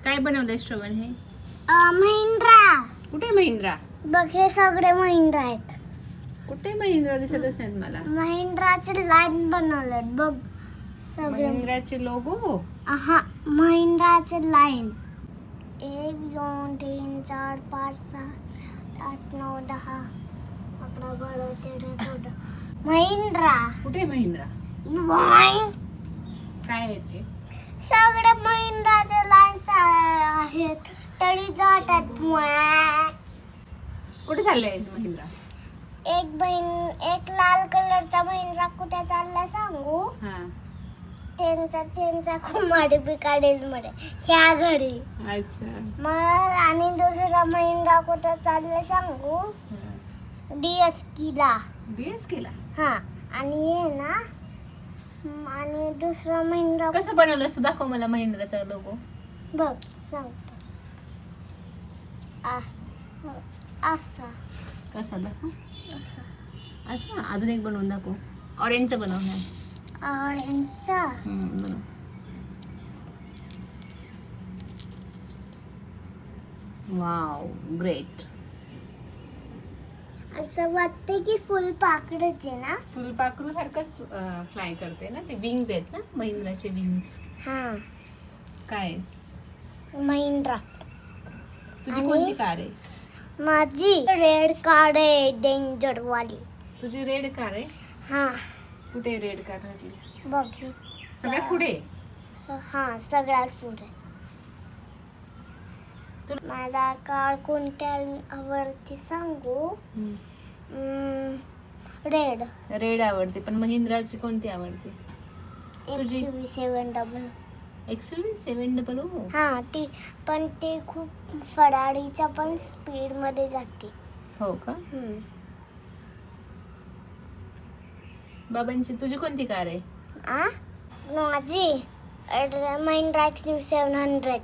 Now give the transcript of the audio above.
काय बनवलंय श्रवण हे? महिंद्रा. कुठे महिंद्रा? बघ हे सगळे महिंद्रा आहेत. कुठे महिंद्रा दिसतच नाहीत मला. महिंद्राचे लाईन बनवलेत बघ सगळे. महिंद्राचे लोगो. हा महिंद्राचे लाईन 1 2 3 4 5 6 8 9 10 11 12 13 14 महिंद्रा. कुठे महिंद्रा? महिंद्रा. काय आहे ते? सगळे महिंद्राचे लाईन्स आहेत तरी जातात. कुठे चाललंय महिंद्रा? एक लाल कलरचा महिंद्रा कुठे चालला सांगू? हा. त्यांचा कुमारी बिकाडेल मध्ये ह्या घरी. अच्छा. मग आणि दुसरा महिंद्रा कुठे चालला सांगू? DSK-ला. DSK-ला. हा आणि हे ना आणि दुसरा महिंद्रा कसं बनवलं तू दाखव मला महिंद्राचा लोगो. बघ सांगतो. असा कसा दाखव? असा असं अजून एक बनवून दाखव. ऑरेंजचं बनवणार. ऑरेंजचा. बनव. Wow great. असं वाटते की फुलपाखरच आहे ना. फुलपाखरू सारखंच फ्लाय करते ना. ते विंग्स आहेत ना महिंद्राचे विंग्स. हा काय महिंद्रा. तुझी आणि- कोणती कार आहे? माझी रेड कार आहे डेंजर वाली. तुझी रेड कार आहे. हा कुठे रेड कार घातली? बघ ही. सगळ्यात पुढे. हा सगळ्यात पुढे. माझा कार कोणत्या आवडते सांगू? रेड. रेड आवडते पण महिंद्राची कोणती आवडते? तुझी? XUV700. XUV 700. हा ती पण ती खूप फरारीच्या पण स्पीड मध्ये जाते. हो का? बाबांची तुझी कोणती कार आहे? माझी महिंद्रा XUV700.